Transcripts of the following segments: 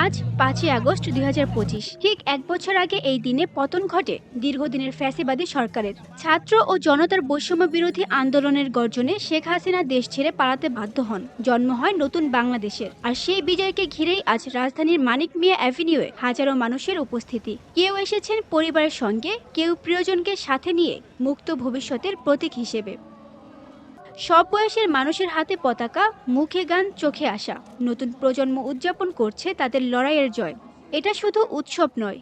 আজ 5ই আগস্ট 2025। ঠিক এক বছর আগে এই দিনে পতন ঘটে দীর্ঘদিনের ফ্যাসিবাদী সরকারের। ছাত্র ও জনতার বৈষম্য বিরোধী আন্দোলনের গর্জনে শেখ হাসিনা দেশ ছেড়ে পালাতে বাধ্য হন। জন্ম হয় নতুন বাংলাদেশের। আর সেই বিজয়কে ঘিরেই আজ রাজধানীর মানিক মিয়া অ্যাভিনিউয়ে হাজারো মানুষের উপস্থিতি। কেউ এসেছেন পরিবারের সঙ্গে, কেউ প্রিয়জনকে সাথে নিয়ে মুক্ত ভবিষ্যতের প্রতীক হিসেবে। সব বয়সের মানুষের হাতে পতাকা, মুখে গান, চোখে আশা। নতুন প্রজন্ম উদযাপন করছে তাদের লড়াইয়ের জয়। এটা শুধু উৎসব নয়,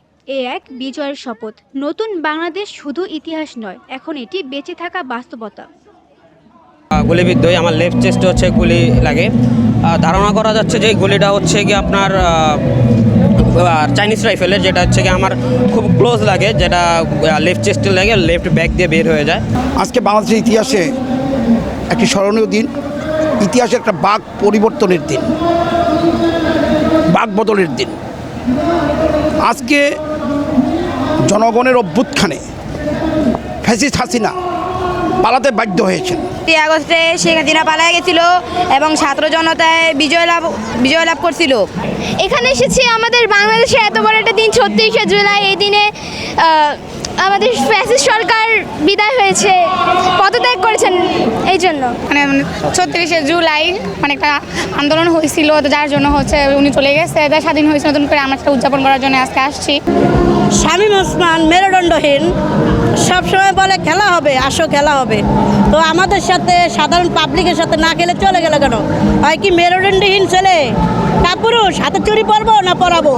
এক বিজয়ের শপথ। নতুন বাংলাদেশ শুধু ইতিহাস নয়, এখন এটি বেঁচে থাকা বাস্তবতা। গুলিবিদ্ধ হয়ে আমার লেফট চেস্টে হচ্ছে গুলি লাগে। ধারণা করা যাচ্ছে যে গুলিটা হচ্ছে কি আপনার চাইনিজ রাইফেলের, যেটা হচ্ছে কি আমার খুব ক্লোজ লাগে, যেটা লেফট চেস্টে লাগে, লেফট ব্যাক দিয়ে বের হয়ে যায়। আজকে বাংলাদেশের ইতিহাসে একটি স্মরণীয় দিন, ইতিহাসের একটা বাক পরিবর্তনের দিন, বাক বদলের দিন। আজকে জনগণের অভ্যুত্থানে ফ্যাসিস্ট হাসিনা পালাতে বাধ্য হয়েছেন। 3 আগস্টে শেখ হাসিনা পালায় গেছিল এবং ছাত্র জনতায় বিজয় লাভ করছিল। এখানে এসেছি আমাদের বাংলাদেশে এত বড় একটা দিন, 36শে জুলাই। এই দিনে আমাদের ফ্যাসিস্ট সরকার বিদায় হয়েছে, পদত্যাগ করেছেন। এই জন্য মানে 36শে জুলাই মানে একটা আন্দোলন হয়েছিল, যার জন্য হচ্ছে উনি চলে গেছে, তাই স্বাধীন হয়েছে। নতুন করে আমরা সেটা উদযাপন করার জন্য আজকে আসছি। শামীম ওসমান মেরুদণ্ডহীন, সবসময় বলে খেলা হবে, আসো খেলা হবে। তো আমাদের সাথে সাধারণ পাবলিকের সাথে না খেলে চলে গেল কেন? হয় কি মেরুদণ্ডহীন ছেলে কাপুরুষ, হাতে চুরি পরবো না পরাবো?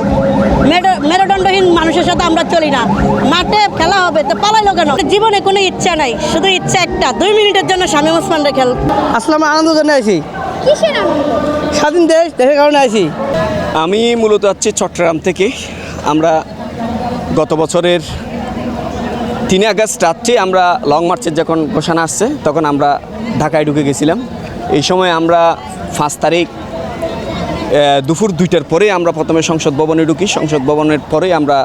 মেরুদণ্ডহীন মানুষের সাথে আমরা চলি না। মাঠে খেলা হবে তো পালাইলো কেন? জীবনে কোনো ইচ্ছা নাই, শুধু ইচ্ছা একটা, 2 মিনিটের জন্য শামীম ওসমানরা খেল। আসলাম আনন্দের জন্য আছি, কিসের আনন্দ? স্বাধীন দেশের কারণে আছি। আমি মূলত আছি চট্টগ্রাম থেকে। আমরা গত বছরের 3 আগস্ট রাত্রে আমরা লং মার্চের যখন ঘোষণা আসছে তখন আমরা ঢাকায় ঢুকে গেছিলাম। এই সময় আমরা 5 তারিখ দুপুর 2টার পরে আমরা প্রথমে সংসদ ভবনে ঢুকি। সংসদ ভবনের পরে আমরা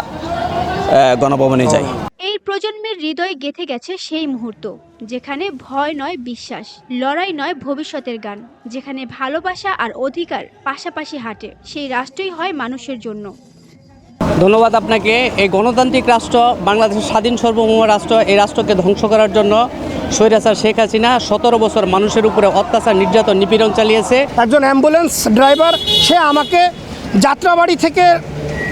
গণভবনে যাই। এই প্রজন্মের হৃদয়ে গেঁথে গেছে সেই মুহূর্ত, যেখানে ভয় নয় বিশ্বাস, লড়াই নয় ভবিষ্যতের গান, যেখানে ভালোবাসা আর অধিকার পাশাপাশি হাঁটে। সেই রাষ্ট্রই হয় মানুষের জন্য। ধন্যবাদ আপনাকে। এই গণতান্ত্রিক রাষ্ট্র, বাংলাদেশের স্বাধীন সার্বভৌম রাষ্ট্র, এই রাষ্ট্রকে ধ্বংস করার জন্য স্বৈরাচার শেখ হাসিনা 17 বছর মানুষের উপরে অত্যাচার, নির্যাতন, নিপীড়ন চালিয়েছে। একজন অ্যাম্বুলেন্স ড্রাইভার, সে আমাকে যাত্রাবাড়ি থেকে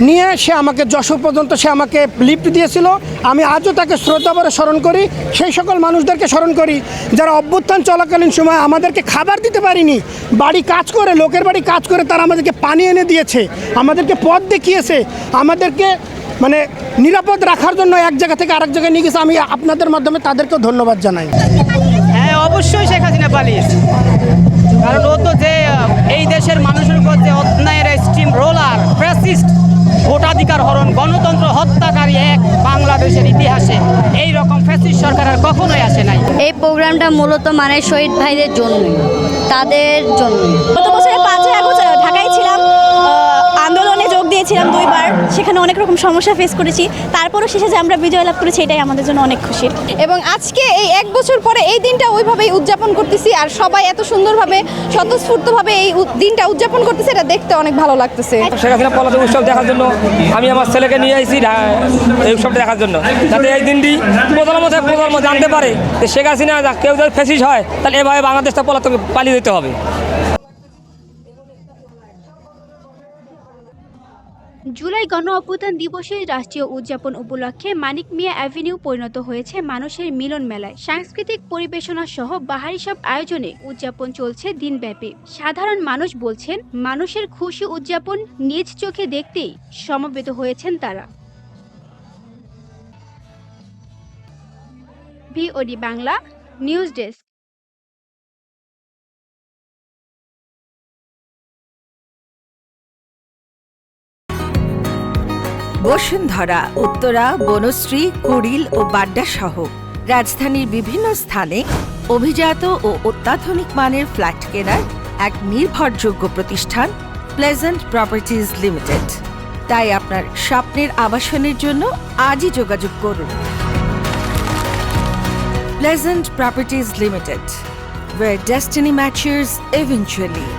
নিয়ে সে আমাকে যশোর পর্যন্ত সে আমাকে লিফট দিয়েছিল। আমি আজও তাকে শ্রদ্ধাভরে স্মরণ করি। সেই সকল মানুষদেরকে স্মরণ করি যারা অভ্যুত্থান চলাকালীন সময় আমাদেরকে খাবার দিতে পারিনি, বাড়ি কাজ করে, লোকের বাড়ি কাজ করে তারা আমাদেরকে পানি এনে দিয়েছে, আমাদেরকে পথ দেখিয়েছে, আমাদেরকে মানে নিরাপদ রাখার জন্য এক জায়গা থেকে আরেক জায়গায় নিয়ে গেছে। আমি আপনাদের মাধ্যমে তাদেরকেও ধন্যবাদ জানাই। হ্যাঁ, অবশ্যই শেখ হাসিনা পালিয়েছে, কারণ ও তো যে এই দেশের মানুষের উপর যে অন্যায়ের স্টিম রোলার, ফ্যাসিস্ট, ভোটাধিকার হরণ, গণতন্ত্র হত্যাকারী এক বাংলাদেশের ইতিহাসে এই রকম ফ্যাসিস্ট সরকার আর কখনোই আসে নাই। এই প্রোগ্রামটা মূলত মানে শহীদ ভাইদের জন্য, তাদের জন্য। গত বছরের 5ই আগস্ট ঢাকায় ছিলাম, আন্দোলনে যোগ দিয়েছিলাম 2 বার। সেখানে অনেক রকম সমস্যা ফেস করেছি, তারপরও শেষে যে আমরা বিজয় লাভ করেছি, এটাই আমাদের জন্য অনেক খুশির। এবং আজকে এই 1 বছর পরে এই দিনটা ওইভাবেই উদযাপন করতেছি, আর সবাই এত সুন্দরভাবে স্বতঃস্ফূর্তভাবে এই দিনটা উদযাপন করতেছে, এটা দেখতে অনেক ভালো লাগতেছে। শেখ হাসিনা পলাতক উৎসব দেখার জন্য আমি আমার ছেলেকে নিয়ে আসছি এই উৎসবটা দেখার জন্য, যাতে এই দিনটি প্রজন্ম জানতে পারে যে শেখ হাসিনা কেউ যদি ফ্যাসিস্ট হয় তাহলে এভাবে বাংলাদেশটা পলাতক পালিয়ে যেতে হবে। জুলাই গণ অভ্যুত্থান দিবসের রাষ্ট্রীয় উদযাপন উপলক্ষে মানিক মিয়া অ্যাভিনিউ পরিণত হয়েছে মানুষের মিলন মেলায়। সাংস্কৃতিক পরিবেশনা সহ বাহারি সব আয়োজনে উদযাপন চলছে দিনব্যাপী। সাধারণ মানুষ বলছেন, মানুষের খুশি উদযাপন নিজ চোখে দেখতেই সমবেত হয়েছেন তারা। VOD Bangla news desk. Bashundhara, Uttara, Banasree, Kuril ও বাড্ডা সহ রাজধানীর বিভিন্ন স্থানে অভিজাত ও অত্যাধুনিক মানের ফ্ল্যাট কেনার এক নির্ভরযোগ্য প্রতিষ্ঠান প্লেজেন্ট প্রপার্টিজ লিমিটেড। তাই আপনার স্বপ্নের আবাসনের জন্য আজই যোগাযোগ করুন। Pleasant properties limited, where destiny matches eventually.